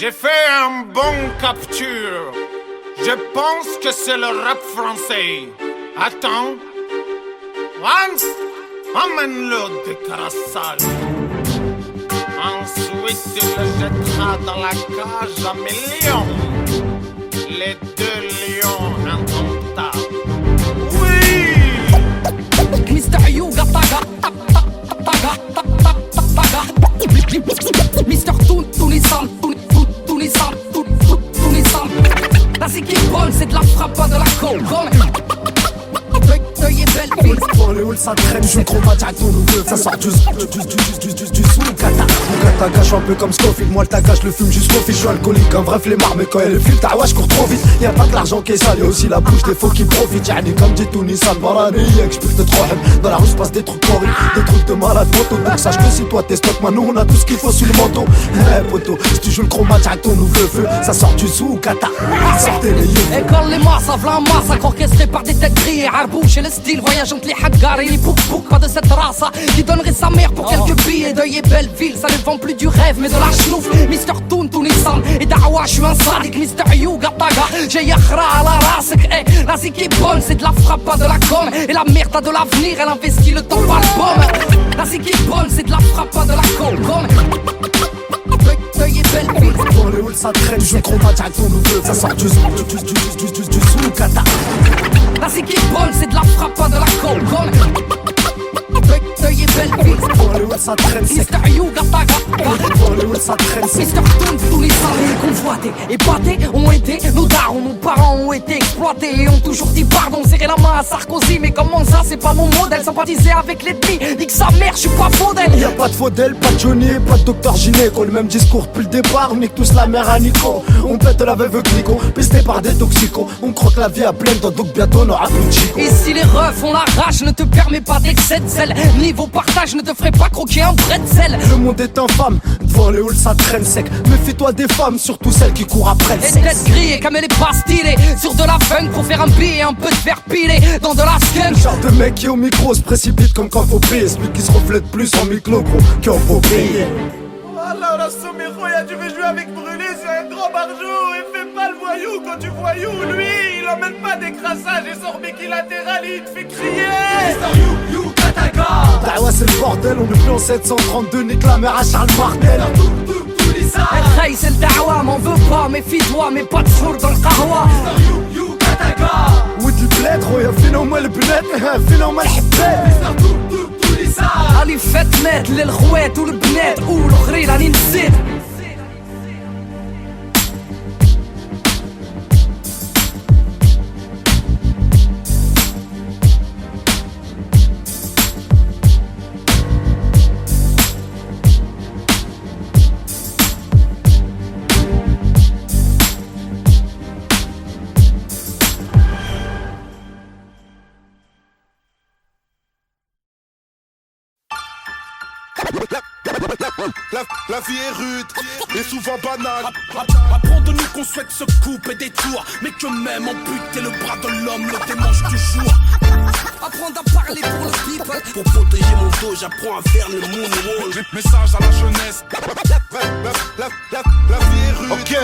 J'ai fait un bon capture. Je pense que c'est le rap français. Attends. Hans, emmène-le de Carassal. Ensuite, tu le jetteras dans la cage à millions. Les deux lions indomptables. Oui! Mr. Yuga Taga, Mr. Tunisan, Tunisan. La zik est bonne, c'est de la frappe, pas de la colle. Deuil et belle ville. Dans les halls ça traîne, je combat à ton nouveau. Ça sort du Soukata. Mon gâche un peu comme Scofield. Moi le tagage le fume jusqu'au fil. Je suis alcoolique, un vrai flemmard. Mais quand elle file, ta ouais, je cours trop vite. Y'a pas que l'argent qui est sale, y'a aussi la bouche des faux qui profitent. Y'a comme dit Tunisan, Barani, que j'peux te trop. Dans la rue se passe des trucs horribles, des trucs de malade moto. Donc sache que si toi t'es stock, moi nous on a tout ce qu'il faut sous le manteau. Poto, si tu joues le chroma, à ton nouveau feu. Ça sort du Soukata. Sortez les yeux. École les masses, v'là un massacre orchestré par des têtes grillées. Arbouche et le style, voyage entre les haggars et les pouk-pouk. Pas de cette race qui donnerait sa mère pour quelques billets. Deuil et belle ville, ça ne vend plus du rêve mais de la chenouf. Mr. Tunisan et Dawa, je suis un sadique. Mr. Yuga Taga, j'ai Yakhra à la race. La zik est bonne, c'est de la frappe, pas de la com. Et la merde a de l'avenir, elle investit le temps par le pomme. La zik est bonne, c'est de la frappe, pas de la com. Deuil et belle ville. Dans les halls ça traîne, je combat à ton nouveau. Ça sort du Soukata. La zik est bonne, c'est de la frappe, pas de la com. Deuil et belle ville. Dans les halls ça traîne, c'est Mr. Yuga Taga. dans les halls ça traîne, c'est Mr. Tunisan, les convoités, épatés, ont été, nos darons, nos parents ont été exploités et ont toujours dit pardon, serrer la main à Sarkozy. Mais comment ça, c'est pas mon modèle, sympathiser avec l'ennemi, nique sa mère, je suis pas faux d'elle. Y'a pas de Faudel, pas de Johnny, pas de Docteur Gynéco. Le même discours depuis le départ, on nique tous la mère à Nico. On pète la veuve clico, pisté par des toxicos. On croque la vie à pleine dents, donc bientôt on aura plus de chico. Et si les refs ont la rage, ne te permets pas d'excès de zèle. Niveau partage, ne te ferai pas croquer un bretzel. Le monde est infâme, devant les halls ça traîne sec. Méfie-toi des femmes, surtout celles qui courent après le Les sexe. têtes grillées comme elle est pas stylée. Sur de la funk pour faire un billet, un peu de fer pilé dans de la skunk. Genre de mec qui au micro se précipite comme quand faut payer. Celui qui se reflète plus en micro gros qu'en faut payer. Voilà, on a Somero, tu veux jouer avec Brûlé, c'est un grand barjot. Et fais pas le voyou quand tu voyou. Lui, il emmène pas des crassages et sort biquilatéral, il te fait crier. Mr. You Kataga. Bah ouais c'est le bordel, on est plus en 732, nique la mère à Charles Martel. Hey, c'est le dawa, m'en veux pas, méfie-toi, mais pas de four dans le kahwa. Mr. You Kataga. ود البلاد خويا فينا هما البنات فينا هما الحباب. راني فات مات للخوات والبنات والاخرين راني نسيت. La vie est rude et souvent banale. Apprends de nous qu'on souhaite se couper des tours, mais que même amputer le bras de l'homme le dimanche du jour. Apprendre à parler pour le people. Pour protéger mon dos, j'apprends à faire le moonwalk. Message à la jeunesse. La vie est rude. Ok.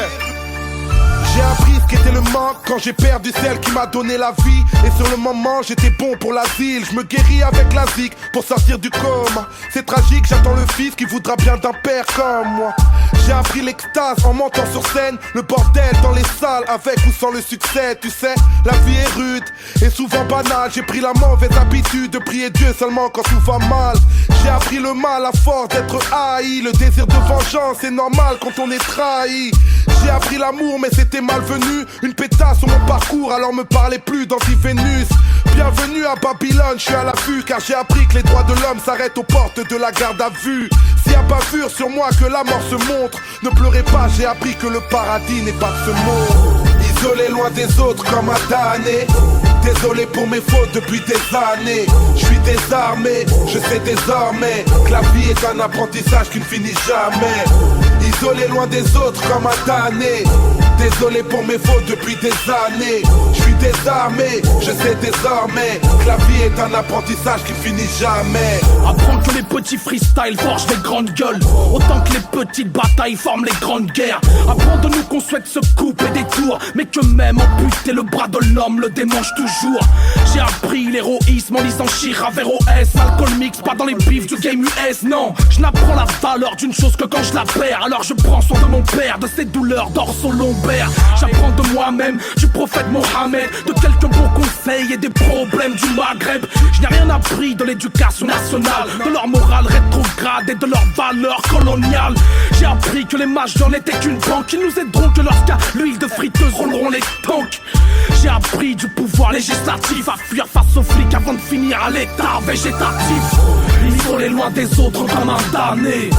J'ai appris ce qu'était le manque quand j'ai perdu celle qui m'a donné la vie. Et sur le moment j'étais bon pour l'asile. Je me guéris avec la zik pour sortir du coma. C'est tragique, j'attends le fils qui voudra bien d'un père comme moi. J'ai appris l'extase en montant sur scène. Le bordel dans les salles avec ou sans le succès. Tu sais, la vie est rude et souvent banale. J'ai pris la mauvaise habitude de prier Dieu seulement quand tout va mal. J'ai appris le mal à force d'être haï. Le désir de vengeance est normal quand on est trahi. J'ai appris l'amour mais c'était malvenu. Une pétasse sur mon parcours alors me parlez plus d'anti-Vénus. Bienvenue à Babylone, je suis à l'affût. Car j'ai appris que les droits de l'homme s'arrêtent aux portes de la garde à vue. S'il y a bavure sur moi que la mort se montre, ne pleurez pas, j'ai appris que le paradis n'est pas ce monde. Isolé loin des autres comme un damné. Désolé pour mes fautes depuis des années. Je suis désarmé, je sais désormais que la vie est un apprentissage qui ne finit jamais. Isolé loin des autres comme un damné. Désolé pour mes fautes depuis des années. Je suis désarmé, je sais désormais que la vie est un apprentissage qui finit jamais. Apprendre que les petits freestyle forgent les grandes gueules, autant que les petites batailles forment les grandes guerres. Apprendre de nous qu'on souhaite se couper des tours, mais que même amputer le bras de l'homme le démange toujours. J'ai appris l'héroïsme en lisant Chira vers OS. Alcool mix, pas dans les bifs du game US, non. Je n'apprends la valeur d'une chose que quand je la perds. Alors je prends soin de mon père, de ses douleurs dorsaux lombaires. J'apprends de moi-même, du prophète Mohammed, de quelques bons conseils et des problèmes du Maghreb. Je n'ai rien appris de l'éducation nationale, de leur morale rétrograde et de leurs valeurs coloniales. J'ai appris que les majors n'étaient qu'une banque, ils nous aideront que lorsqu'à l'huile de friteuse rouleront les tanks. J'ai appris du pouvoir législatif à fuir face aux flics avant de finir à l'état végétatif. Isolé loin des autres comme un damné.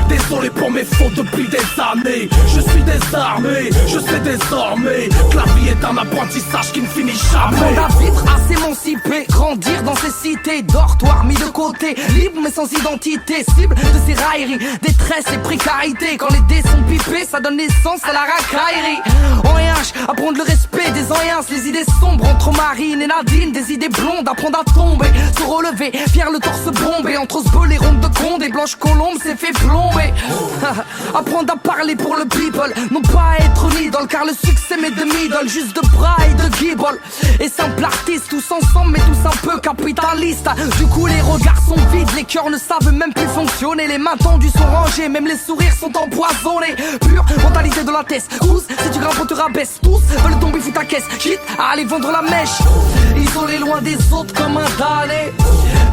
Désolé pour mes fautes depuis des années. Je suis désarmé, je sais désormais que la vie est un apprentissage qui ne finit jamais. Apprendre à vivre, à s'émanciper, grandir dans ces cités, dortoirs mis de côté, libre mais sans identité, cible de ces railleries, détresse et précarité. Quand les dés sont pipés, ça donne naissance à la racaillerie. En H, apprendre le respect des anciens, les idées sombres entre Marine et Nadine, des idées blondes, apprendre à tomber, se relever, fier le torse bombé, entre ce les rondes de Conde et Blanche Colombe s'est fait plomber. Apprendre à parler pour le people, non pas à être une idole, car le succès m'est de middle, juste de bras et de gibble. Et simple artiste, tous ensemble mais tous un peu capitalistes. Du coup les regards sont vides, les cœurs ne savent même plus fonctionner, les mains tendues sont rangées, même les sourires sont empoisonnés. Pure mentalité de la tête, tous, si tu grimpes on te rabaisse, tous veulent tomber fous ta caisse, quitte à aller vendre la mèche. Isolé loin des autres comme un damné.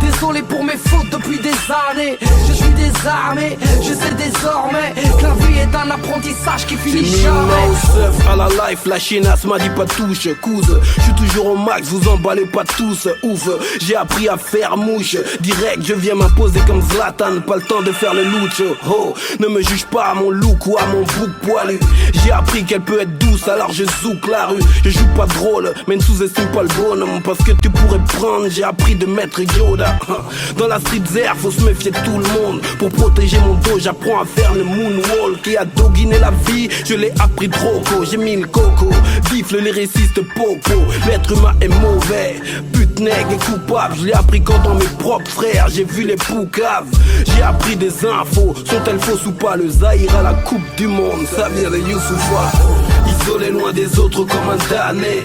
Désolé pour mes fautes depuis des années. Je suis désarmé, je sais désormais que la vie est un apprentissage qui finit jamais. Seuf à la life, la chienasse m'a dit pas touche, couse. Je suis toujours au max, vous emballez pas tous, ouf. J'ai appris à faire mouche, direct je viens m'imposer comme Zlatan. Pas le temps de faire le lucho, oh. Ne me juge pas à mon look ou à mon bouc poilu. J'ai appris qu'elle peut être douce, alors je zouk la rue. Je joue pas drôle, mais ne sous-estime pas le bonhomme, parce que tu pourrais prendre, j'ai appris de maître Yoda. Dans la street zère, faut se méfier de tout le monde. Pour protéger mon dos, j'apprends à faire le moonwalk. Et à doguiner la vie, je l'ai appris trop tôt. J'ai mis le coco, bif le lyriciste popo. L'être humain est mauvais, pute nègre et coupable. Je l'ai appris quand dans mes propres frères, j'ai vu les poucaves. J'ai appris des infos, sont-elles fausses ou pas? Le Zaïre à la coupe du monde, ça vient de Youssoufa. Isolé loin des autres comme un damné.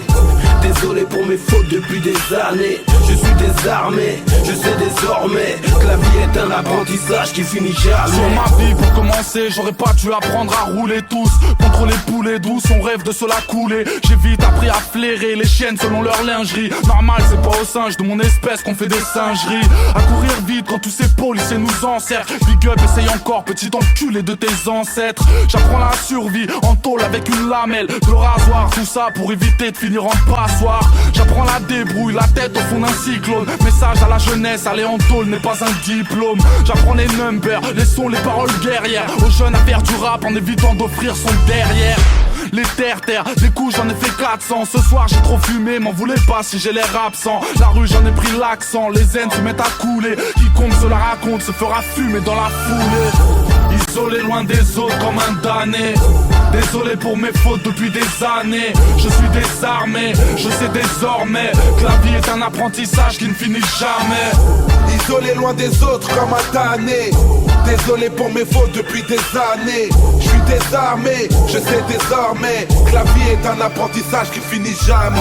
Désolé pour mes fautes depuis des années. Je suis désarmé, je sais désormais que la vie est un apprentissage qui finit jamais. Sur ma vie pour commencer, j'aurais pas dû apprendre à rouler tous. Contre les poulets douces, on rêve de se la couler. J'ai vite appris à flairer les chiennes selon leur lingerie. Normal, c'est pas aux singes de mon espèce qu'on fait des singeries. À courir vite quand tous ces policiers nous encerclent. Big up, essaye encore, petit enculé de tes ancêtres. J'apprends la survie en tôle avec une lamelle, de rasoir, tout ça pour éviter de finir en passoire. J'apprends la débrouille, la tête au fond d'un cyclone. Message à la jeunesse, aller en tôle n'est pas un diplôme. J'apprends les numbers, les sons, les paroles guerrières. Aux jeunes à faire du rap en évitant d'offrir son derrière. Les terre-terre, des coups j'en ai fait 400. Ce soir j'ai trop fumé, m'en voulez pas si j'ai l'air absent. La rue j'en ai pris l'accent, les zen se mettent à couler. Quiconque se la raconte se fera fumer dans la foulée. Isolé loin des autres comme un damné. Désolé pour mes fautes depuis des années. Je suis désarmé, je sais désormais que la vie est un apprentissage qui ne finit jamais. Isolé loin des autres comme un damné. Désolé pour mes fautes depuis des années. Je suis désarmé, je sais désormais que la vie est un apprentissage qui finit jamais.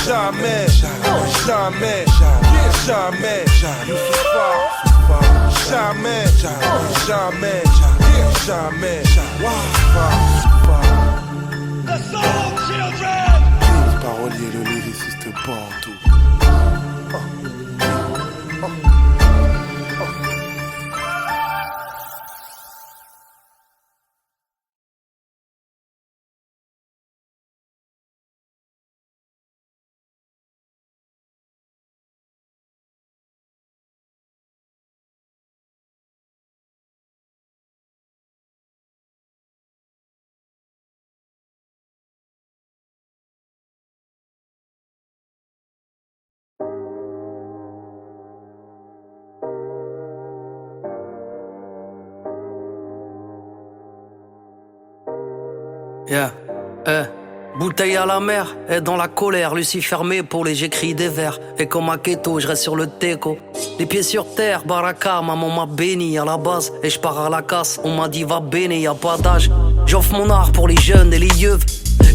Jamais, jamais, jamais, jamais, jamais, jamais. Le parolier, le lyriciste partout. Yeah. Bouteille à la mer, et dans la colère, Lucifer m'épaule, j'écris des vers. Et comme à Keto, je reste sur le teco. Les pieds sur terre, baraka, maman m'a béni à la base. Et je pars à la casse, on m'a dit va béni, y a pas d'âge. J'offre mon art pour les jeunes et les yeux.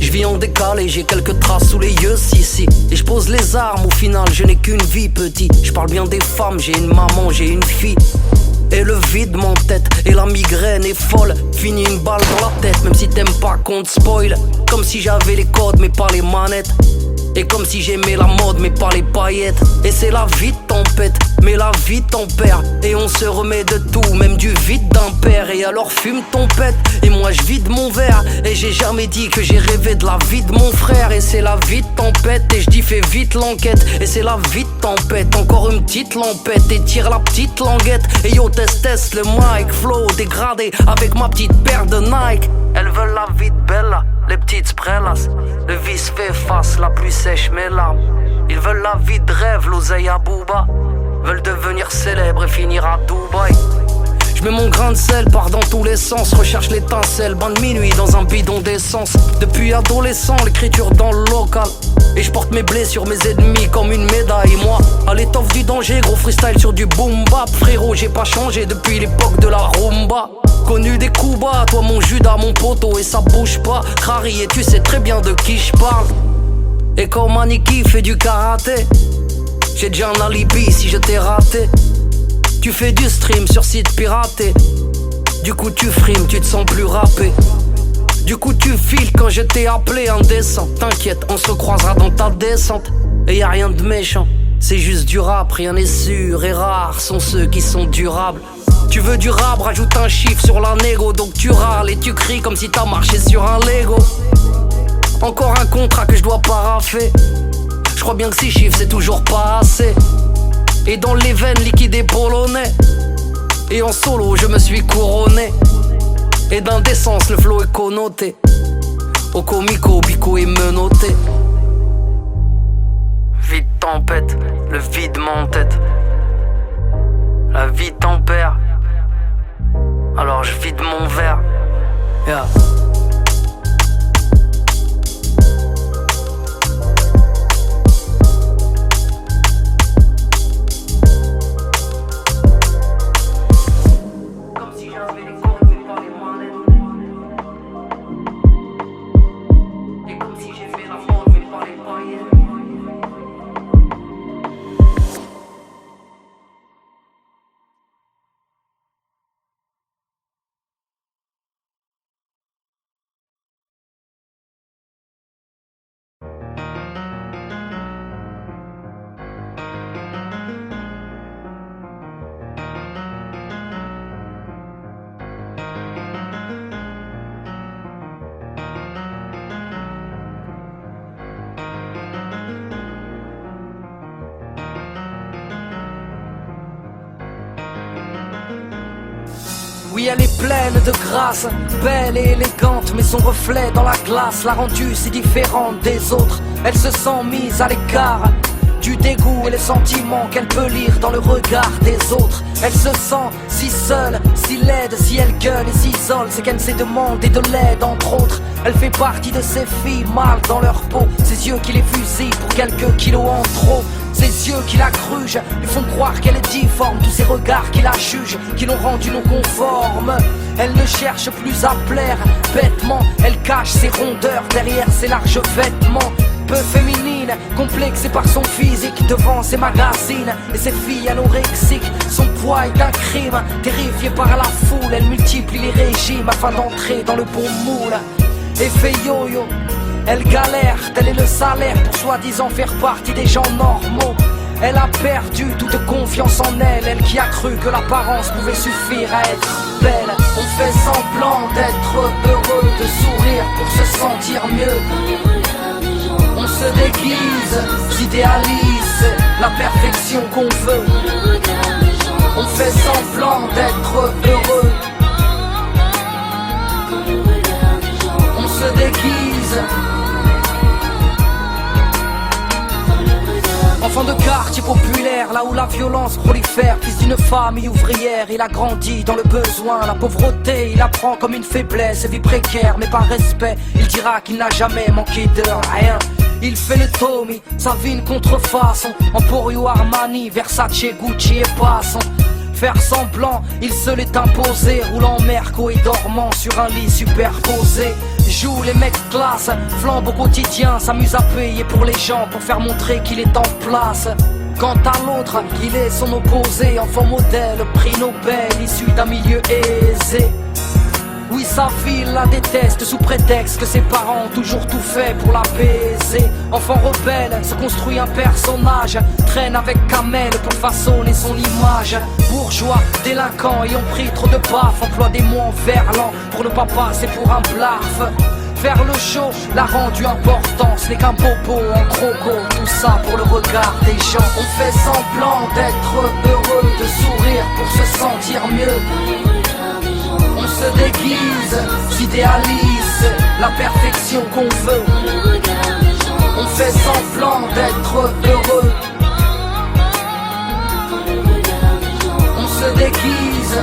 Je vis en décalé, j'ai quelques traces sous les yeux, si. Et je pose les armes, au final, je n'ai qu'une vie, petit. Je parle bien des femmes, j'ai une maman, j'ai une fille. Et le vide m'entête, et la migraine est folle. Fini une balle dans la tête, même si t'aimes pas qu'on te spoil. Comme si j'avais les codes mais pas les manettes. Et comme si j'aimais la mode mais pas les paillettes. Et c'est la vie de tempête, mais la vie tempère. Et on se remet de tout, même du vide d'un père. Et alors fume ton pète, et moi je vide mon verre. Et j'ai jamais dit que j'ai rêvé de la vie de mon frère. Et c'est la vie de tempête, et je dis fais vite l'enquête. Et c'est la vie de tempête, encore une petite lampette. Et tire la petite languette, et yo test le mic. Flow dégradé, avec ma petite paire de Nike. Elles veulent la vie de Bella, les petites sprellas. Le vice fait face, la pluie sèche mes larmes. Ils veulent la vie de rêve, l'oseille à Booba. Veulent devenir célèbres et finir à Dubaï. Je mets mon grain de sel, pars dans tous les sens. Recherche l'étincelle, bain de minuit dans un bidon d'essence. Depuis adolescent, l'écriture dans le local. Et je porte mes blessures, mes ennemis comme une médaille. Moi, à l'étoffe du danger, gros freestyle sur du boom bap. Frérot, j'ai pas changé depuis l'époque de la rumba. Connu des coups bas, toi mon Judas, mon poteau. Et ça bouge pas, Crary, et tu sais très bien de qui je parle. Et comme Aniki fait du karaté, j'ai déjà un alibi si je t'ai raté. Tu fais du stream sur site piraté. Du coup tu frimes, tu te sens plus rappé. Du coup tu files quand je t'ai appelé indécent. T'inquiète, on se croisera dans ta descente. Et y a rien de méchant, c'est juste du rap, rien n'est sûr. Et rares sont ceux qui sont durables. Tu veux du rap, rajoute un chiffre sur la négo. Donc tu râles et tu cries comme si t'as marché sur un Lego. Encore un contrat que je dois paraffer. Je crois bien que 6 chiffres c'est toujours pas assez. Et dans les veines liquidées polonais. Et en solo je me suis couronné. Et d'indécence le flow est connoté. Au comico, bico est menotté. Vide tempête, le vide m'entête. La vie tempère. Alors je vide mon verre. Yeah. Oui, elle est pleine de grâce, belle et élégante, mais son reflet dans la glace l'a rendue si différente des autres. Elle se sent mise à l'écart du dégoût et les sentiments qu'elle peut lire dans le regard des autres. Elle se sent si seule, si laide, si elle gueule et s'isole, c'est qu'elle s'est demandé de l'aide entre autres. Elle fait partie de ces filles mal dans leur peau, ces yeux qui les fusillent pour quelques kilos en trop. Ces yeux qui la grugent, lui font croire qu'elle est difforme. Tous ces regards qui la jugent, qui l'ont rendue non conforme. Elle ne cherche plus à plaire, bêtement. Elle cache ses rondeurs derrière ses larges vêtements. Peu féminine, complexée par son physique devant ses magazines et ses filles anorexiques. Son poids est un crime, terrifiée par la foule. Elle multiplie les régimes afin d'entrer dans le bon moule. Effet yo-yo, elle galère, tel est le salaire pour soi-disant faire partie des gens normaux. Elle a perdu toute confiance en elle, elle qui a cru que l'apparence pouvait suffire à être belle. On fait semblant d'être heureux, de sourire pour se sentir mieux. On se déguise, s'idéalise la perfection qu'on veut. On fait semblant d'être heureux. On se déguise. Enfant de quartier populaire, là où la violence prolifère. Fils d'une famille ouvrière, il a grandi dans le besoin. La pauvreté, il apprend comme une faiblesse, vie précaire, mais par respect, il dira qu'il n'a jamais manqué de rien. Il fait le Tommy, sa vie une contrefaçon. Emporio Armani, Versace, Gucci et passant. Faire semblant, il se l'est imposé. Roulant Merco et dormant sur un lit superposé. Joue les mecs classe, flambe au quotidien. S'amuse à payer pour les gens, pour faire montrer qu'il est en place. Quant à l'autre, il est son opposé. Enfant modèle, prix Nobel, issu d'un milieu aisé. Oui, sa fille la déteste sous prétexte que ses parents ont toujours tout fait pour la baiser. Enfant rebelle, se construit un personnage. Traîne avec Kamel pour façonner son image. Bourgeois, délinquant, ayant pris trop de baffes. Emploie des mots en verlan pour ne pas passer pour un blaf. Faire le show l'a rendu important. Ce n'est qu'un bobo en croco. Tout ça pour le regard des gens. On fait semblant d'être heureux, de sourire pour se sentir mieux. On se déguise, s'idéalise la perfection qu'on veut. On fait semblant d'être heureux. On se déguise.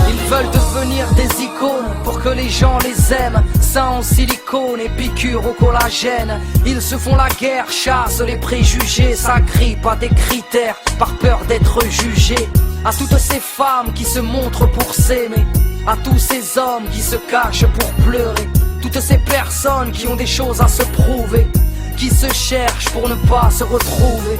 Ils veulent devenir des icônes pour que les gens les aiment. Seins en silicone et piqûres au collagène. Ils se font la guerre, chassent les préjugés. S'agrippent à des critères par peur d'être jugés. À toutes ces femmes qui se montrent pour s'aimer. À tous ces hommes qui se cachent pour pleurer. Toutes ces personnes qui ont des choses à se prouver. Qui se cherchent pour ne pas se retrouver.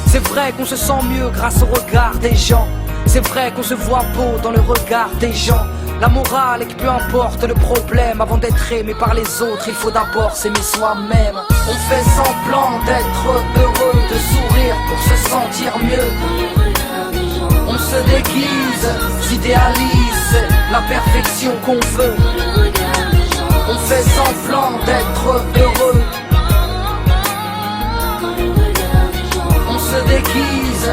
C'est vrai qu'on se sent mieux grâce au regard des gens. C'est vrai qu'on se voit beau dans le regard des gens. La morale est que peu importe le problème, avant d'être aimé par les autres, il faut d'abord s'aimer soi-même. On fait semblant d'être heureux, de sourire pour se sentir mieux. On se déguise, s'idéalise la perfection qu'on veut. On fait semblant d'être heureux. On se déguise.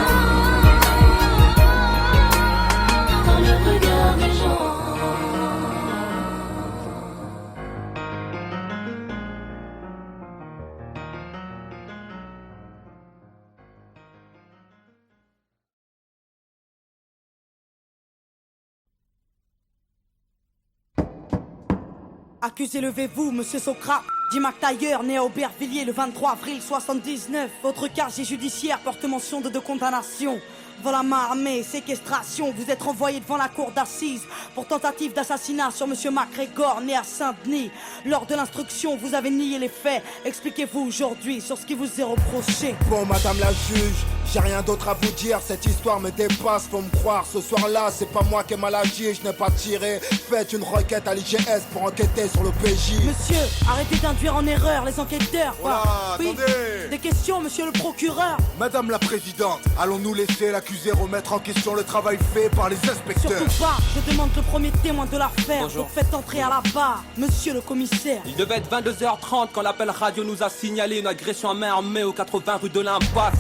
Accusé, levez-vous, monsieur Socrate. Dit Mac Taylor, né à Aubervilliers le 23 avril 79. Votre casier judiciaire porte mention de 2 condamnations. Vol à main armée, séquestration. Vous êtes renvoyé devant la cour d'assises pour tentative d'assassinat sur monsieur MacGregor, né à Saint-Denis. Lors de l'instruction, vous avez nié les faits. Expliquez-vous aujourd'hui sur ce qui vous est reproché. Bon, madame la juge, j'ai rien d'autre à vous dire. Cette histoire me dépasse, faut me croire. Ce soir-là, c'est pas moi qui ai mal agi, je n'ai pas tiré. Faites une requête à l'IGS pour enquêter sur le PJ. Monsieur, arrêtez d'induire en erreur les enquêteurs. Voilà, oui. attendez. Des questions, monsieur le procureur. Madame la présidente, allons-nous laisser l'accusé remettre en question le travail fait par les inspecteurs? Surtout pas, je demande le premier témoin de l'affaire. Bonjour. Donc faites entrer à la barre, monsieur le commissaire. Il devait être 22h30 quand l'appel radio nous a signalé une agression à main armée au 80 rue de l'Impasse.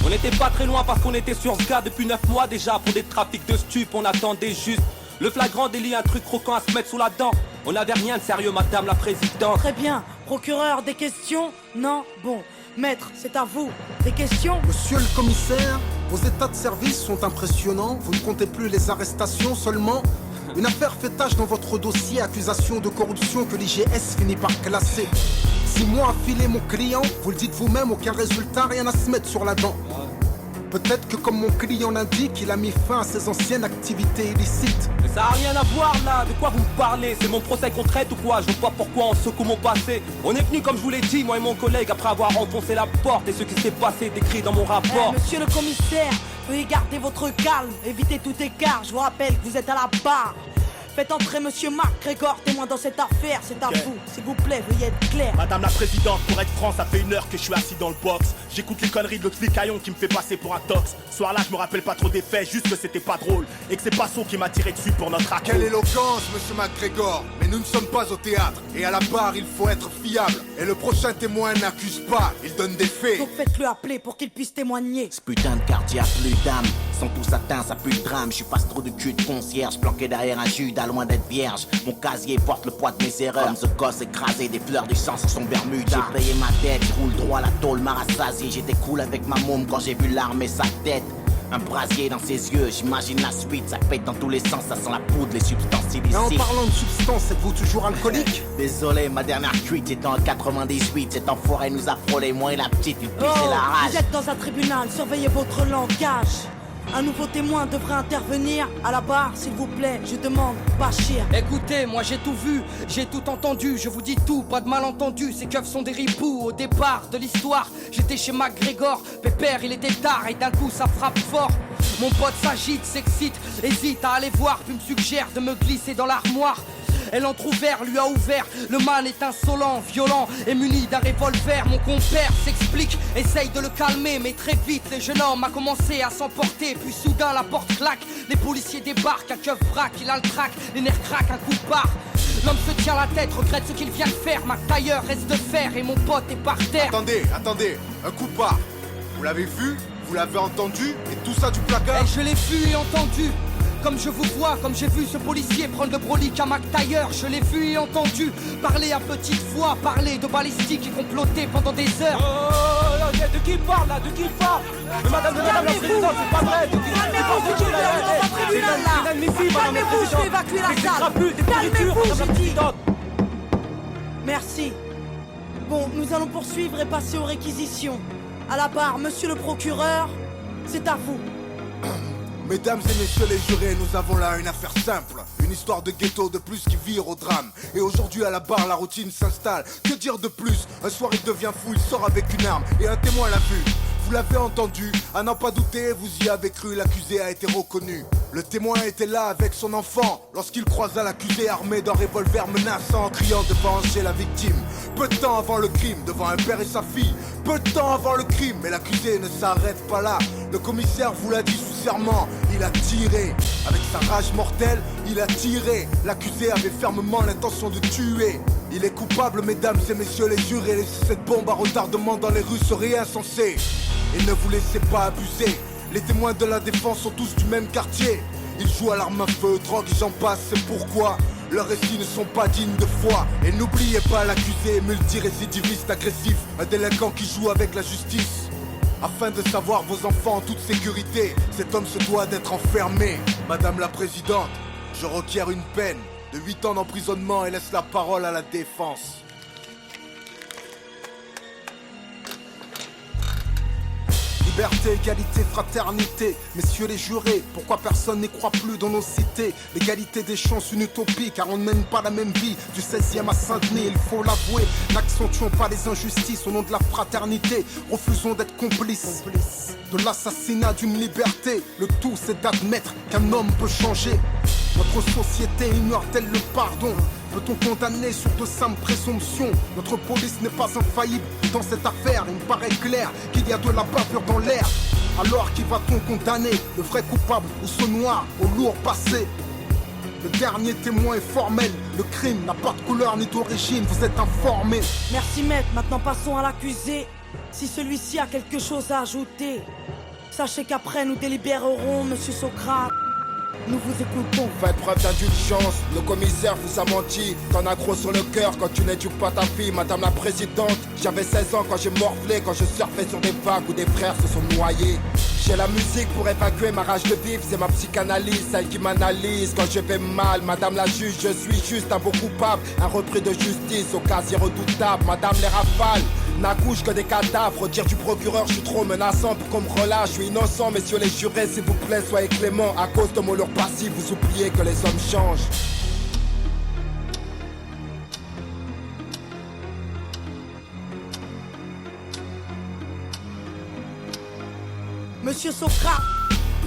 On n'était pas très loin parce qu'on était sur ce gars depuis 9 mois déjà. Pour des trafics de stupes, on attendait juste le flagrant délit, un truc croquant à se mettre sous la dent. On n'avait rien de sérieux, madame la présidente. Très bien, procureur, des questions? Non? Bon, maître, c'est à vous. Des questions? Monsieur le commissaire, vos états de service sont impressionnants. Vous ne comptez plus les arrestations seulement. Une affaire fait tache dans votre dossier, accusation de corruption que l'IGS finit par classer. 6 mois à filer mon client, vous le dites vous-même, aucun résultat, rien à se mettre sur la dent. Peut-être que comme mon client l'indique, il a mis fin à ses anciennes activités illicites. Mais ça a rien à voir là, de quoi vous me parlez? C'est mon procès qu'on traite ou quoi? Je vois pas pourquoi on secoue mon passé. On est venu comme je vous l'ai dit, moi et mon collègue, après avoir enfoncé la porte. Et ce qui s'est passé décrit dans mon rapport. Monsieur le commissaire, veuillez garder votre calme, évitez tout écart. Je vous rappelle que vous êtes à la barre. Faites entrer monsieur MacGregor, témoin dans cette affaire, c'est à vous. S'il vous plaît, veuillez être clair. Madame la présidente, pour être franc, ça fait 1 heure que je suis assis dans le box. J'écoute les conneries de l'autre flicaillon qui me fait passer pour un tox. Ce soir-là, je me rappelle pas trop des faits, juste que c'était pas drôle. Et que c'est Passot qui m'a tiré dessus pour notre accord. Quelle éloquence, monsieur MacGregor. Mais nous ne sommes pas au théâtre. Et à la barre, il faut être fiable. Et le prochain témoin n'accuse pas, il donne des faits. Donc faites-le appeler pour qu'il puisse témoigner. Ce putain de quartier a plus d'âme. sont tous atteints, ça pue le drame. Je suis pas trop de cul de concierge, planqué derrière un Judas, loin d'être vierge. Mon casier porte le poids de mes erreurs. Comme The Gosse écrasé, des fleurs du sang sur son Bermuda. J'ai payé ma dette, je roule droit, la tôle m'a rassasié. J'étais cool avec ma môme quand j'ai vu l'arme et sa tête. Un brasier dans ses yeux, j'imagine la suite. Ça pète dans tous les sens, ça sent la poudre, les substances illicites. Et en parlant de substances, êtes-vous toujours alcoolique? Désolé, ma dernière cuite était en 98. Cet enfoiré nous a frôlé, moi et la petite, il pissait la rage. Vous êtes dans un tribunal, surveillez votre langage. Un nouveau témoin devrait intervenir. À la barre, s'il vous plaît, je demande, Bachir. Écoutez, moi j'ai tout vu, j'ai tout entendu. Je vous dis tout, pas de malentendu. Ces keufs sont des ripoux. Au départ de l'histoire, j'étais chez MacGregor. Pépère, il était tard et d'un coup ça frappe fort. Mon pote s'agite, s'excite, hésite à aller voir, puis me suggère de me glisser dans l'armoire. Elle entrouvert, lui a ouvert. Le man est insolent, violent et muni d'un revolver. Mon compère s'explique, essaye de le calmer, mais très vite le jeune homme a commencé à s'emporter. Puis soudain la porte claque, les policiers débarquent. Un keuf braque, il a le trac, les nerfs craquent, un coup de barre. L'homme se tient la tête, regrette ce qu'il vient de faire. Ma tailleur reste de fer et mon pote est par terre. Attendez, un coup de barre. Vous l'avez vu, vous l'avez entendu, et tout ça du placard. Et je l'ai vu et entendu. Comme je vous vois, comme j'ai vu ce policier prendre le brolic à McTayer. Je l'ai vu et entendu parler à petite voix, parler de balistique et comploter pendant des heures. Oh, de qui il parle là? De qui il parle? Madame la présidente, c'est pas vrai. C'est inadmissible, madame la présidente. Je vais évacuer la salle. Calmez-vous, j'ai dit. Merci. Bon, nous allons poursuivre et passer aux réquisitions. À la barre, monsieur le procureur, c'est à vous. Mesdames et messieurs les jurés, nous avons là une affaire simple. Une histoire de ghetto de plus qui vire au drame. Et aujourd'hui à la barre, la routine s'installe. Que dire de plus? Un soir il devient fou, il sort avec une arme et un témoin l'a vu. Vous l'avez entendu, à n'en pas douter, vous y avez cru, l'accusé a été reconnu. Le témoin était là avec son enfant lorsqu'il croisa l'accusé armé d'un revolver menaçant, criant de venger la victime. Peu de temps avant le crime, devant un père et sa fille. Peu de temps avant le crime, mais l'accusé ne s'arrête pas là. Le commissaire vous l'a dit sous serment, il a tiré. Avec sa rage mortelle, il a tiré. L'accusé avait fermement l'intention de tuer. Il est coupable, mesdames et messieurs les jurés. Laisser cette bombe à retardement dans les rues serait insensé. Et ne vous laissez pas abuser. Les témoins de la défense sont tous du même quartier. Ils jouent à l'arme à feu, drogue et j'en passe, c'est pourquoi leurs récits ne sont pas dignes de foi. Et n'oubliez pas l'accusé, multirécidiviste agressif, un délinquant qui joue avec la justice. Afin de savoir vos enfants en toute sécurité, cet homme se doit d'être enfermé. Madame la présidente, je requiers une peine de 8 ans d'emprisonnement et laisse la parole à la défense. Liberté, égalité, fraternité, messieurs les jurés, pourquoi personne n'y croit plus dans nos cités? L'égalité des chances, une utopie, car on ne mène pas la même vie. Du 16e à Saint-Denis, il faut l'avouer, n'accentuons pas les injustices au nom de la fraternité. Refusons d'être complices de l'assassinat d'une liberté. Le tout c'est d'admettre qu'un homme peut changer. Notre société ignore-t-elle le pardon? Peut-on condamner sur de simples présomptions? Notre police n'est pas infaillible dans cette affaire. Il me paraît clair qu'il y a de la bavure dans l'air. Alors qui va-t-on condamner? Le vrai coupable ou ce noir au lourd passé? Le dernier témoin est formel. Le crime n'a pas de couleur ni d'origine. Vous êtes informés. Merci maître, maintenant passons à l'accusé. Si celui-ci a quelque chose à ajouter, sachez qu'après nous délibérerons, monsieur Socrate. Nous vous écoutons. Faites preuve d'indulgence, le commissaire vous a menti. T'en as gros sur le cœur quand tu n'éduques pas ta fille, madame la présidente. J'avais 16 ans quand j'ai morflé, quand je surfais sur des vagues où des frères se sont noyés. J'ai la musique pour évacuer ma rage de vivre, c'est ma psychanalyse, celle qui m'analyse quand je vais mal. Madame la juge, je suis juste un beau coupable, un repris de justice au casier redoutable. Madame les rafales n'accouchent que des cadavres. Dire du procureur, je suis trop menaçant pour qu'on me relâche. Je suis innocent, messieurs les jurés, s'il vous plaît, soyez clément. À cause de mon lourd passif, vous oubliez que les hommes changent. Monsieur Socrate,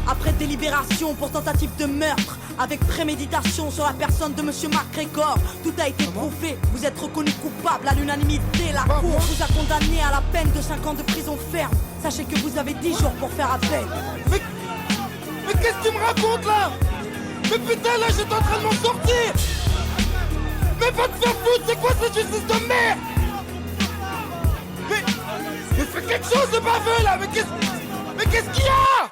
après délibération pour tentative de meurtre avec préméditation sur la personne de monsieur MacGregor, tout a été prouvé. Vous êtes reconnu coupable à l'unanimité. La cour vous a condamné à la peine de 5 ans de prison ferme. Sachez que vous avez 10 jours pour faire appel. Mais qu'est-ce que tu me racontes là? Mais putain, là j'étais en train de m'en sortir. Mais va te faire foutre, c'est quoi cette justice de merde? Mais fais quelque chose de baveux là. Mais qu'est-ce qu'il y a?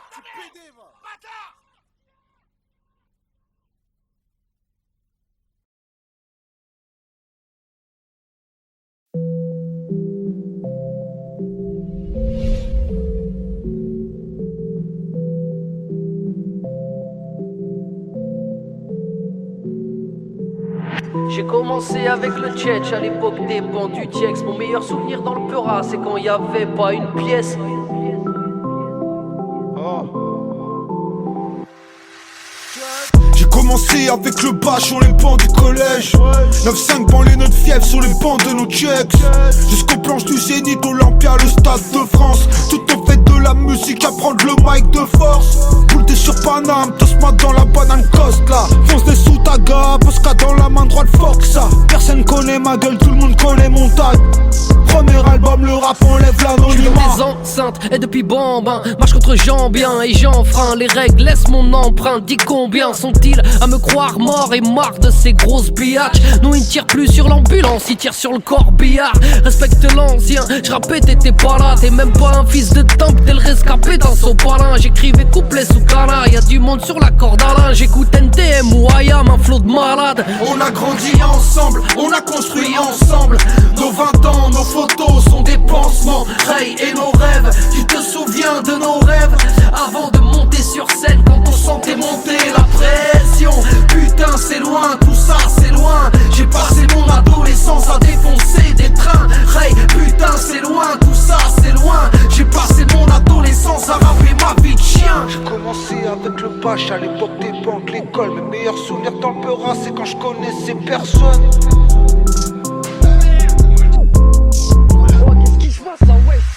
J'ai commencé avec le Tchetch à l'époque des bancs du Tiex. Mon meilleur souvenir dans le Peura, c'est quand il y avait pas une pièce. J'ai commencé avec le bas sur les bancs du collège. 9-5 banlieue notre fièvre sur les bancs de nos checks. Jusqu'aux planches du Zénith, Olympia, le stade de France. Tout au fait de la musique, à prendre le mic de force. Boule t'es sur Paname, Tosma dans la banane coste là. Fonce des sous taga, Posca dans la main droite, fuck ça. Personne connaît ma gueule, tout le monde connaît mon tag. Premier album, le rap enlève l'anonymat. Des enceintes et depuis Bambin, marche contre Jean bien et j'enfreins les règles, laisse mon empreinte. Dis combien sont-ils à me croire mort et marre de ces grosses biatchs. Non, ils ne tirent plus sur l'ambulance, ils tirent sur le corbillard. Respecte l'ancien, je rappais t'étais pas là. T'es même pas un fils de temple, t'es le rescapé dans son palin. J'écrivais couplets sous cana, y'a du monde sur la corde à linge. J'écoute NTM ou IAM, un flot de malade. On a grandi ensemble, on a construit ensemble. Nos 20 ans, nos photos sont des pansements. Ray et nos rêves, tu te souviens de nos rêves avant de monter sur scène quand on sentait monter la pression. Putain c'est loin, tout ça c'est loin. J'ai passé mon adolescence à défoncer des trains. Ray, putain c'est loin, tout ça c'est loin. J'ai passé mon adolescence à rapper ma vie de chien. J'ai commencé avec le bâche à l'époque des banques, l'école. Mes meilleurs souvenirs dans le Peura, c'est quand je connaissais personne.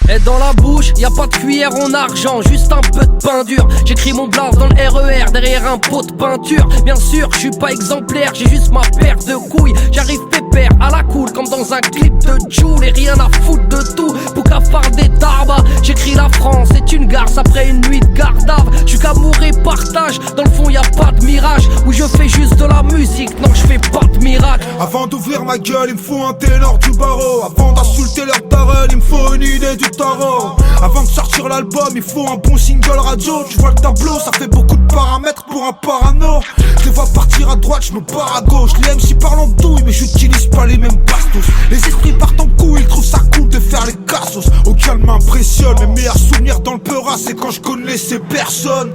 Et dans la bouche, y a pas de cuillère en argent, juste un peu de peinture. J'écris mon blaze dans le RER, derrière un pot de peinture. Bien sûr, je suis pas exemplaire, j'ai juste ma paire de couilles. J'arrive pépère, à la cool, comme dans un clip de Joule. Et rien à foutre de tout, Boucafard des Tarba. J'écris la France, c'est une garce après une nuit de gardave. J'suis qu'amour et partage, dans le fond y a pas de mirage. Où je fais juste de la musique, non je fais pas de miracle. Avant d'ouvrir ma gueule, il me faut un ténor du barreau. Avant d'insulter leur daronne, il me faut une idée du tarot. Avant de sortir l'album, il faut un bon single radio. Tu vois le tableau, ça fait beaucoup de paramètres pour un parano. Je les vois partir à droite, je me barre à gauche. Les MC parlent en douille, mais j'utilise pas les mêmes bastos. Les esprits partent en couille, ils trouvent ça cool de faire les cassos. Aucun m'impressionne, mes meilleurs souvenirs dans le Peura, c'est quand je connaissais personne.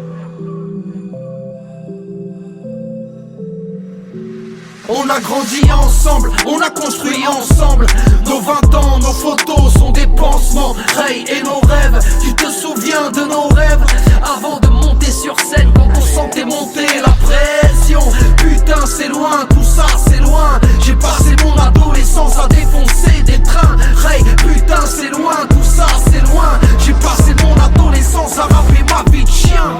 On a grandi ensemble, on a construit ensemble. Nos 20 ans, nos photos sont des pansements. Ray et nos rêves, tu te souviens de nos rêves avant de monter sur scène quand on sentait monter la pression. Putain c'est loin, tout ça c'est loin. J'ai passé mon adolescence à défoncer des trains. Ray, putain c'est loin, tout ça c'est loin. J'ai passé mon adolescence à rapper ma vie de chien.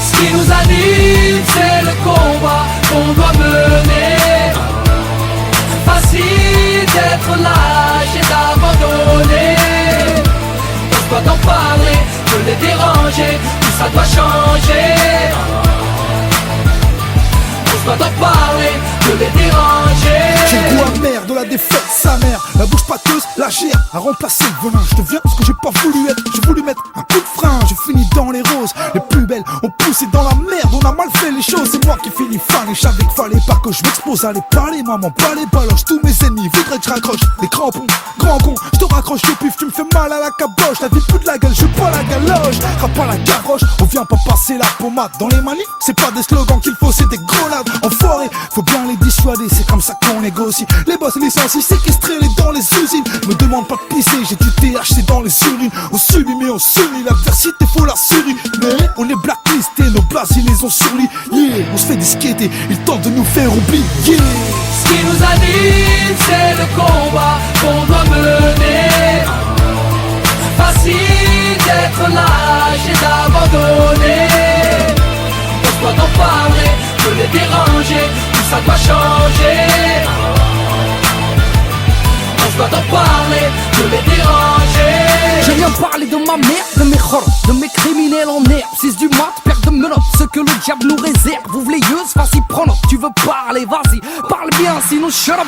Ce qui nous anime, c'est le combat qu'on doit mener. Facile d'être lâche et d'abandonner. On doit en parler, de les déranger, tout ça doit changer. On doit en parler, de les déranger. J'ai le goût amer de la défaite, sa mère. La bouche pâteuse, la gère, a remplacé le venin. Je deviens ce que j'ai pas voulu être. J'ai voulu mettre un coup de frein, j'ai fini dans les roses. Les plus belles ont poussé dans la merde, on a mal fait les choses. C'est moi qui finis fan et je savais qu'il fallait pas que je m'expose à les parler. Maman, pas les baloches, tous mes ennemis voudraient que je raccroche. Les crampons, grand con, je te raccroche le pif, tu me fais mal à la caboche. La vie plus de la gueule, je pas la galoche. Rappe pas la garroche, on vient pas passer la pommade. Dans les manifs, c'est pas des slogans qu'il faut, c'est des grenades. Enfoirés, faut bien les dissuader, c'est comme ça qu'on négocie. Les boss licencient, séquestrés les dans les usines. Me demande pas de pisser, j'ai du THC dans les urines. On subit mais on s'unit, l'adversité faut la suriner. On est blacklisté, nos place, ils les ont surlignés. On se fait disqueter, ils tentent de nous faire oublier. Ce qui nous anime, c'est le combat qu'on doit mener. Facile d'être lâche et d'abandonner. On doit en parler, de les déranger, tout ça doit changer. On doit en parler, de les déranger. Je viens parler de ma mère, de mes khors, de mes criminels en herbe. 6 du mat, père de menottes, ce que le diable nous réserve. Ouvre les yeux, vas-y prends. Tu veux parler, vas-y, parle bien, sinon shut up.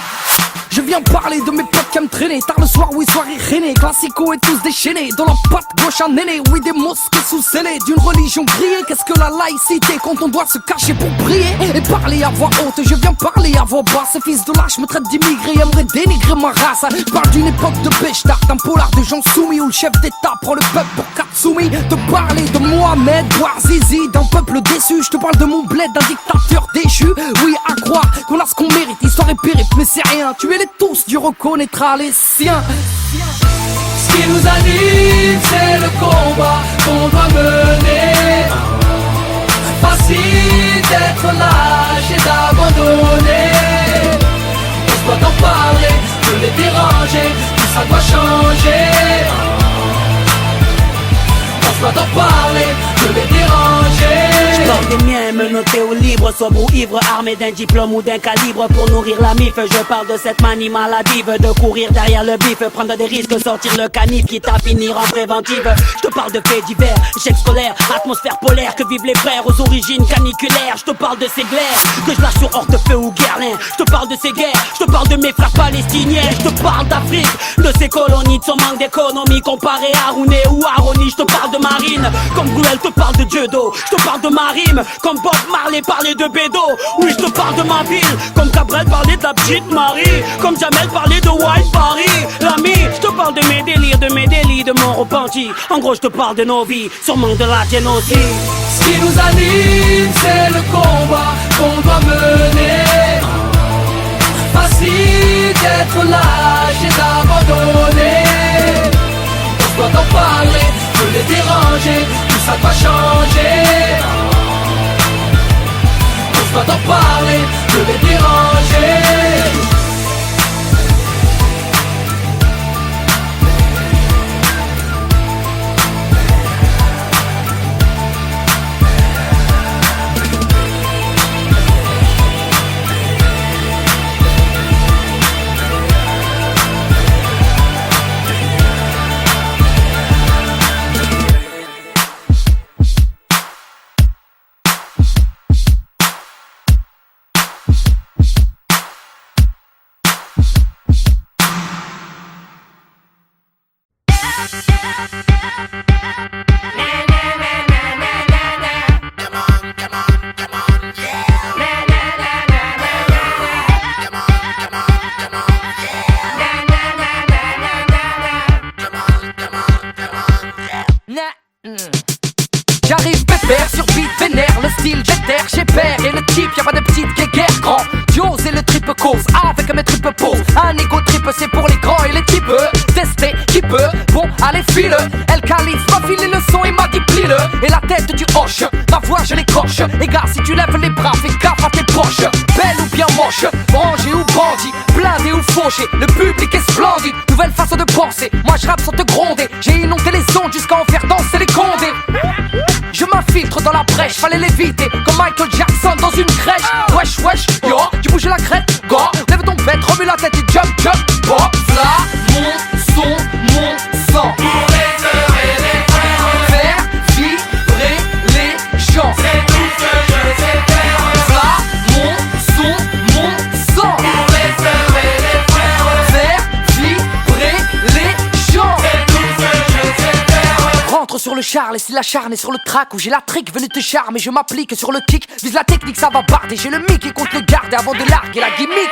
Je viens parler de mes potes qui me traîner tard le soir, oui, soirée rhénée. Classico et tous déchaînés, dans la patte gauche un aîné. Oui, des mosquées sous-scellées, d'une religion grillée. Qu'est-ce que la laïcité quand on doit se cacher pour prier et parler à voix haute, je viens parler à voix basse. Ces fils de lâche me traitent d'immigré, aimeraient dénigrer ma race. Je parle d'une époque de Béchtard, d'un polar de gens soumis où le chef d'état prend le peuple pour Katsumi. Te parler de Mohamed Bouazizi, d'un peuple déçu. Je te parle de mon bled, d'un dictateur déchu. Oui, à croire qu'on a ce qu'on mérite, histoire et périple, mais c'est rien. Tuez-les tous, Dieu reconnaîtra les siens. Ce qui nous anime, c'est le combat qu'on doit mener. Facile d'être lâche et d'abandonner. On doit en parler, de les déranger, tout ça doit changer. On doit en parler, de les déranger. Je porte des miens menottés au libre, sobre ou ivre, armé d'un diplôme ou d'un calibre pour nourrir la mif. Je parle de cette manie maladive, de courir derrière le bif, prendre des risques, sortir le canif, quitte à finir en préventive. Je te parle de faits divers, échecs scolaires, atmosphère polaire, que vivent les frères aux origines caniculaires. Je te parle de ces glaires, que je lâche sur Hortefeux ou Guerlain. Je te parle de ces guerres, je te parle de mes frères palestiniens. Je te parle d'Afrique, de ses colonies, de son manque d'économie comparé à Rouné ou à Rony. Je te parle de Marine, comme Bruel te parle de Dieudo. Je te parle de ma rime, comme Bob Marley parlait de Bédo. Oui, je te parle de ma ville, comme Cabrel parlait de la petite Marie, comme Jamel parlait de White Paris. L'ami, je te parle de mes délires, de mes délits, de mon repenti. En gros, je te parle de nos vies, sûrement de la génocide. Ce qui nous anime, c'est le combat qu'on doit mener. Facile d'être lâche et d'abandonner. On doit en parler, de les déranger, tout ça doit changer. On doit en parler, de les déranger. J'arrive pépère sur beat vénère, le style j'éterre, j'ai peur et le type y'a pas de petite guéguerre. Grand, Dios et le triple cause, avec mes triples poses. Un égo triple c'est pour les grands et les types. Tester qui peut, bon allez file. Elle calife, m'a filé le son et m'a dit plie-le. Et la tête du hoche, ma voix je l'écorche. Et gars si tu lèves les bras, fais gaffe à tes proches. Belle ou bien moche, branché ou bandit, blindé ou fauché, le public est splendide. Nouvelle façon de penser, moi je rappe sans te gronder. J'ai inondé les ondes jusqu'à en faire danser les condés. Je m'infiltre dans la brèche, fallait l'éviter comme Michael Jackson dans une crèche. Wesh wesh, yo, tu bouges la crête, go. Lève ton bête, remue la tête et jump jump. Pop, là, mon son, mon sang. Pour les heures et les frères, faire vibrer les gens. C'est tout ce que je sais faire. Là, mon son, mon sang. Pour les heures et les frères, faire vibrer les gens. C'est tout ce que je sais faire. Rentre sur le char, et si l'acharné sur le track où j'ai la trick, venu te charmer, je m'applique sur le kick, vise la technique, ça va barder, j'ai le mic et compte le garder avant de larguer la gimmick.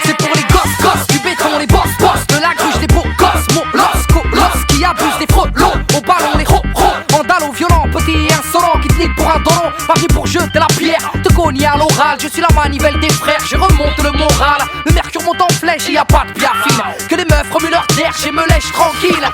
C'est pour les gosses, du béton, les boss, de la gruche, des beaux gosses, mon los, qui abuse des frelons, au ballon, les ro, vandalo violent, petit et insolent, qui te nique pour un dolon, Paris pour jeter la pierre, te cogner à l'oral. Je suis la manivelle des frères, je remonte le moral. Le mercure monte en flèche, y a pas de biafine. Que les meufs remuent leur terre, je me lèche tranquille.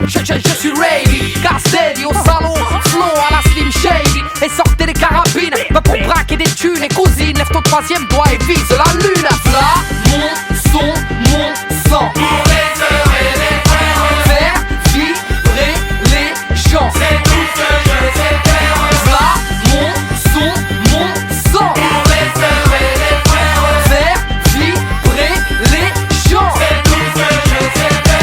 Je suis ready, Castelli au salon, flow à la Slim Shady. Et sortez les carabines, pas pour braquer des thunes. Et cousine, lève ton troisième doigt et vise la lune. Là, mon son, mon sang. Pour les heures et les frères, faire vibrer les gens. C'est tout ce que je sais faire. Là, mon son, mon sang. Pour les heures et les frères, faire vibrer les gens. C'est tout ce que je sais faire.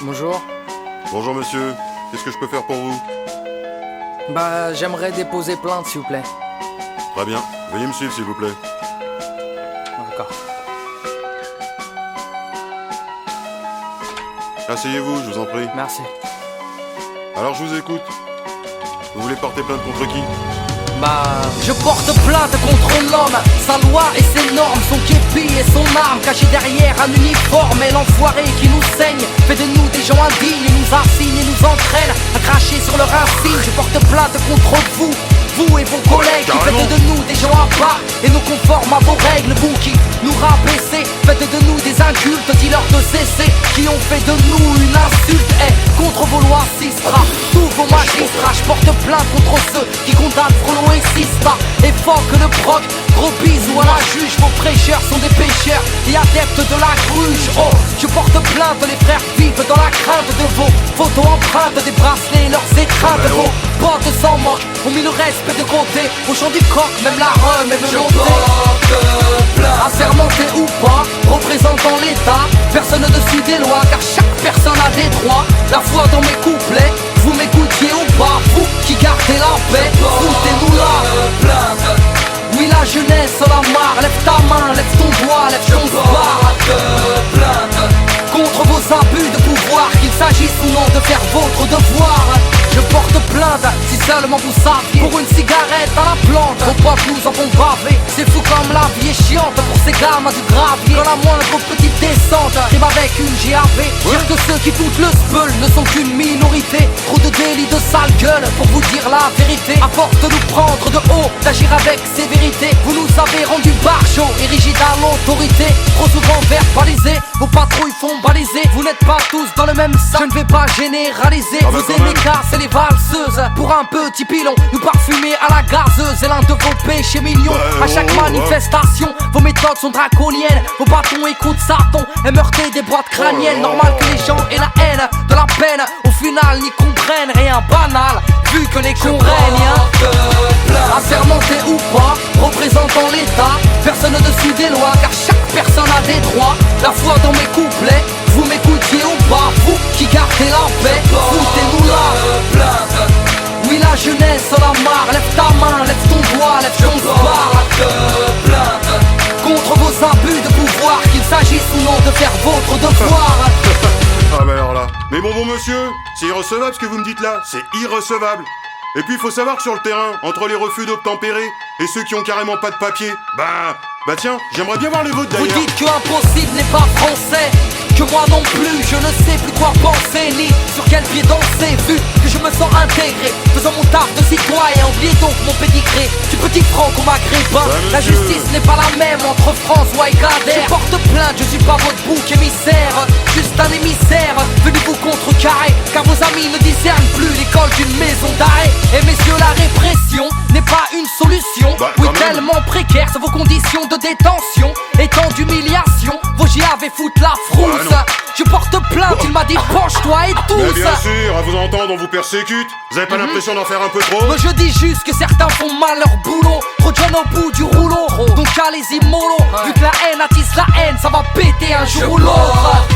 Bonjour. Bonjour monsieur, qu'est-ce que je peux faire pour vous? Bah, j'aimerais déposer plainte s'il vous plaît. Très bien, veuillez me suivre s'il vous plaît. D'accord. Asseyez-vous, je vous en prie. Merci. Alors je vous écoute. Vous voulez porter plainte contre qui? Bah, je porte plainte contre l'homme, sa loi et ses normes, son képi et son arme, caché derrière un uniforme. Et l'enfoiré qui nous saigne fait de nous des gens indignes, et nous assigne et nous entraîne à cracher sur leur insigne. Je porte plainte contre vous, vous et vos collègues qui faites de nous des gens à part et nous conforment à vos règles. Vous qui nous rabaissez, faites de nous des incultes, dis-leur de cesser, qui ont fait de nous une insulte. Et contre vos lois Sistra, tous vos magistrats, je porte plainte contre ceux qui condamnent Frollo et Sista. Et que le proc, gros bisous à la juge. Vos prêcheurs sont des pécheurs et adeptes de la gruge. Oh, je porte plainte, les frères vivent dans la crainte de vos photos empreintes, des bracelets et leurs étreintes. Vos potes sans manque ont mis le respect de côté. Au chant du coq, même la rhum est menotée. Assermenté ou pas, représentant l'État, personne ne suit des lois car chaque personne a des droits. La foi dans mes couplets, vous m'écoutiez ou pas, vous qui gardez la paix, foutez-nous là. Oui, la jeunesse en la marre, lève ta main, lève ton doigt, lève ton bar. Contre vos abus de pouvoir, qu'il s'agisse ou non de faire votre devoir. Je porte plainte, si seulement vous saviez, pour une cigarette à la plante. Vos potes nous en font baver, c'est fou comme la vie est chiante pour ces gamins du gravier. Quand la moindre petite descente rime avec une GAV, dire que ceux qui foutent le speul ne sont qu'une minorité. Trop de délits de sale gueule pour vous dire la vérité. À force de nous prendre de haut, d'agir avec sévérité, vous nous avez rendu barjots et rigides à l'autorité. Trop souvent verbalisés, vos patrouilles font baliser. Vous n'êtes pas tous dans le même sac, je ne vais pas généraliser. Vous aimez casser les valseuses pour un petit pilon, nous parfumer à la gazeuse. Et l'un de vos péchés mignons, à chaque manifestation, vos méthodes sont draconiennes. Vos bâtons écoutent Satan et meurtez des boîtes crâniennes. Normal que les gens aient la haine de la peine, au final n'y comprennent rien banal, vu que les cons règnent. Assermenté ou pas, représentant l'État, personne ne suit des lois car chaque personne a des droits. La foi dans mes couplets, vous m'écoutiez ou pas, vous qui gardez la paix, foutez-nous là. Oui, la jeunesse en la marre, lève ta main, lève ton doigt, lève ton bar. Contre vos abus de pouvoir, qu'il s'agisse ou non de faire votre devoir. Ah bah alors là. Mais bon monsieur, c'est irrecevable ce que vous me dites là, c'est irrecevable. Et puis il faut savoir que sur le terrain, entre les refus d'obtempérer et ceux qui ont carrément pas de papier, bah tiens, j'aimerais bien voir les vôtres d'ailleurs. Vous dites que impossible n'est pas français, que moi non plus. Je ne sais plus quoi penser ni sur quel pied danser, vu que je me sens intégré, faisant mon taf de citoyen. Oubliez donc mon pédigré du petit franc au maghrébin. La justice n'est pas la même entre François et Gader. Je porte plainte, je suis pas votre bouc émissaire, juste un émissaire venu vous contrecarrer, car vos amis ne discernent plus l'école d'une maison d'arrêt. Et messieurs, la répression n'est pas une solution. Oui, tellement précaire sont vos conditions de détention, et tant d'humiliation, vos JAV foutent la frousse. Je porte plainte, il m'a dit penche-toi et tous. Mais bien sûr, à vous entendre on vous persécute. Vous avez pas l'impression d'en faire un peu trop? Mais je dis juste que certains font mal leur boulot, trop de jeunes au bout du rouleau. Donc allez-y mollo, vu que la haine attise la haine, ça va péter un jour ou l'autre.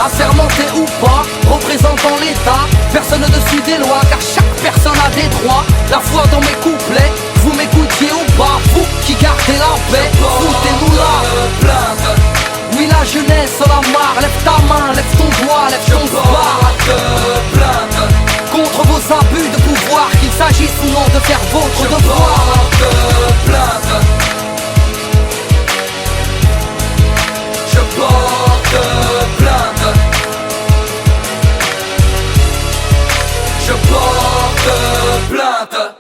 Assermenté ou pas, représentant l'État, personne au-dessus des lois, car chaque personne a des droits. La foi dans mes couplets, vous m'écoutiez ou pas, vous qui gardez la paix, foutez-nous là. Oui, la jeunesse en a marre, lève ta main, lève ton doigt, lève ton bar. Contre vos abus de pouvoir, qu'il s'agisse ou non de faire votre devoir. Je porte plainte. Je porte plainte.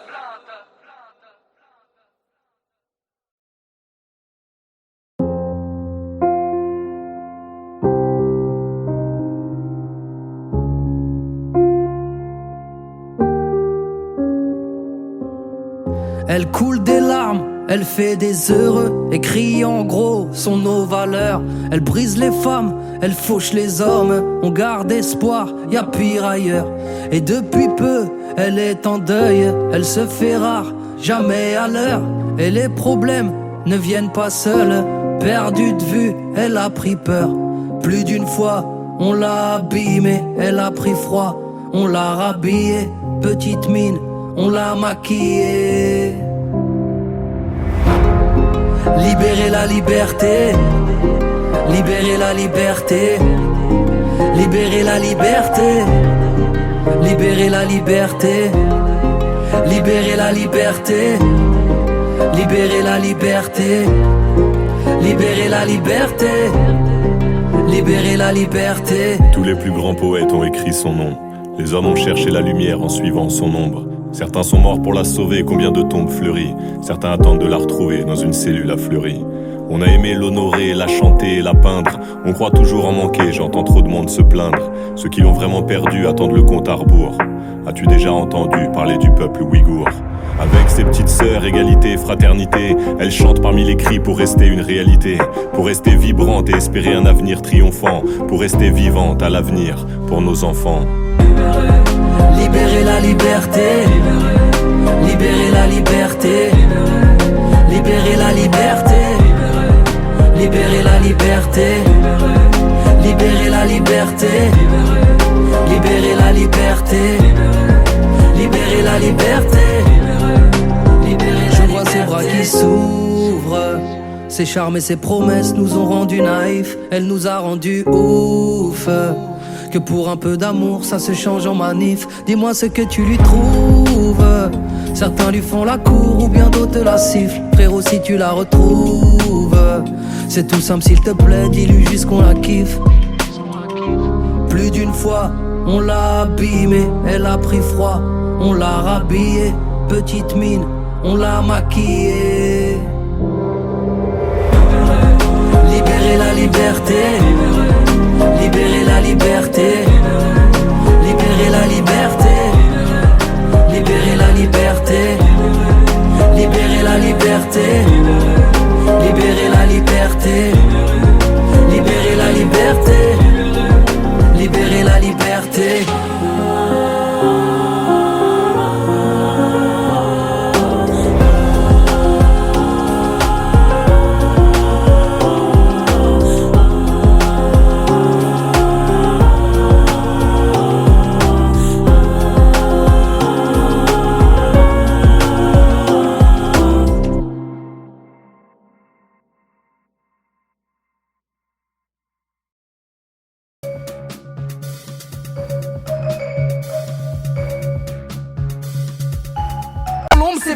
Elle coule des larmes, elle fait des heureux, écrit en gros sont nos valeurs. Elle brise les femmes, elle fauche les hommes, on garde espoir, y a pire ailleurs. Et depuis peu, elle est en deuil, elle se fait rare, jamais à l'heure. Et les problèmes ne viennent pas seuls, perdue de vue, elle a pris peur. Plus d'une fois, on l'a abîmée, elle a pris froid, on l'a rhabillée. Petite mine, on l'a maquillée. Libérer la liberté, libérer la liberté, libérer la liberté, libérer la liberté, libérer la liberté, libérer la liberté, libérer la liberté, libérer la liberté. Tous les plus grands poètes ont écrit son nom. Les hommes ont cherché la lumière en suivant son ombre. Certains sont morts pour la sauver, combien de tombes fleuries. Certains attendent de la retrouver dans une cellule à fleurie. On a aimé l'honorer, la chanter, la peindre. On croit toujours en manquer, j'entends trop de monde se plaindre. Ceux qui l'ont vraiment perdu attendent le compte à rebours. As-tu déjà entendu parler du peuple ouïghour? Avec ses petites sœurs, égalité, fraternité, elle chante parmi les cris pour rester une réalité, pour rester vibrante et espérer un avenir triomphant, pour rester vivante à l'avenir pour nos enfants. Libérer la liberté, libérer la liberté, libérer la liberté, libérer la liberté, libérer la liberté, libérer la liberté, libérer la liberté. Je vois ses bras qui s'ouvrent, ses charmes et ses promesses nous ont rendus naïfs. Elle nous a rendus ouf. Que pour un peu d'amour ça se change en manif. Dis-moi ce que tu lui trouves. Certains lui font la cour ou bien d'autres la sifflent. Frérot, si tu la retrouves, c'est tout simple s'il te plaît, dis-lui juste qu'on la kiffe. Plus d'une fois on l'a abîmée, elle a pris froid, on l'a rhabillée. Petite mine, on l'a maquillée. Libérer la liberté, libérer la liberté, libérer la liberté, libérer la liberté, libérer la liberté, libérer la liberté, libérer la liberté, libérer la liberté.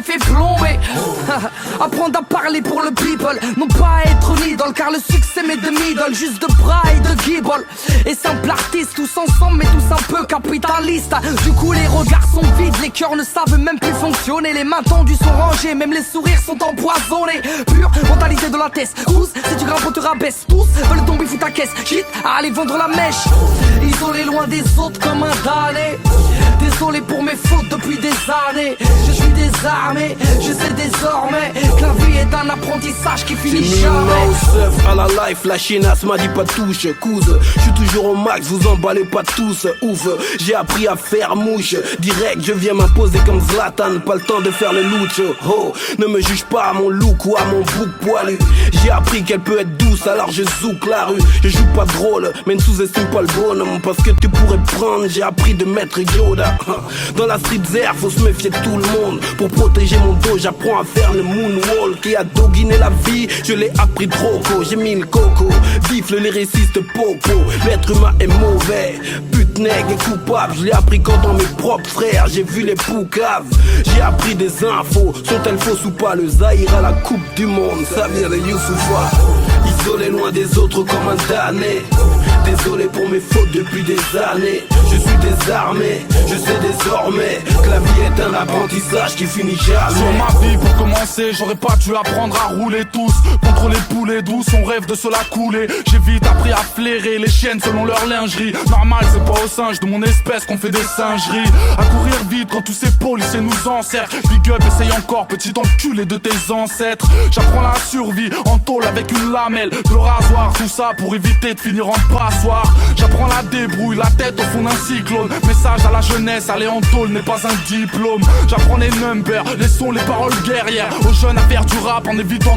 fait plomber. Apprendre à parler pour le people, non pas à être une idole, car le succès m'est de middle, juste de bras et de guibole. Et simple artiste, tous ensemble mais tous un peu capitalistes. Du coup les regards sont vides, les cœurs ne savent même plus fonctionner. Les mains tendues sont rangées, même les sourires sont empoisonnés. Pure mentalité de la test, tous, si tu grimpes on te rabaisse. Tous veulent tomber fous ta caisse, quitte à aller vendre la mèche. Isolé loin des autres comme un damné. Désolé pour mes fautes depuis des années. Je suis désarmé, je sais désormais que la vie est un apprentissage qui finit jamais. À la life, la chienasse m'a dit pas touche, couse. Je suis toujours au max, vous emballez pas tous, ouf. J'ai appris à faire mouche, direct je viens m'imposer comme Zlatan. Pas le temps de faire le lucho, oh. Ne me juge pas à mon look ou à mon bouc poilu. J'ai appris qu'elle peut être douce, alors je zouk la rue. Je joue pas drôle, mais ne sous-estime pas le bonhomme, parce que tu pourrais prendre, j'ai appris de maître Yoda. Dans la street zère, faut se méfier de tout le monde. Pour protéger mon dos, j'apprends à faire le moonwalk. Et à doguiner la vie, je l'ai appris trop tôt. J'ai mis le coco, vif le lyriciste popo. L'être humain est mauvais, pute nègre et coupable. Je l'ai appris quand dans mes propres frères, j'ai vu les poucaves. J'ai appris des infos, sont-elles fausses ou pas? Le Zaïre à la coupe du monde, ça vient de Youssoufa. Isolé loin des autres comme un damné. Désolé pour mes fautes depuis des années. Je suis désarmé, je sais désormais que la vie est un apprentissage qui finit jamais. Sur ma vie pour commencer, j'aurais pas dû apprendre à rouler tous. Contre les poulets douces, on rêve de se la couler. J'ai vite appris à flairer les chiennes selon leur lingerie. Normal, c'est pas aux singes de mon espèce qu'on fait des singeries. À courir vite quand tous ces policiers nous encerclent. Big up, essaye encore, petit enculé de tes ancêtres. J'apprends la survie en tôle avec une lamelle, le rasoir, tout ça pour éviter de finir en passoire. J'apprends la débrouille, la tête au fond d'un cyclone. Message à la jeunesse, aller en tôle n'est pas un diplôme. J'apprends les numbers, les sons, les paroles guerrières. Aux jeunes à faire du rap en évitant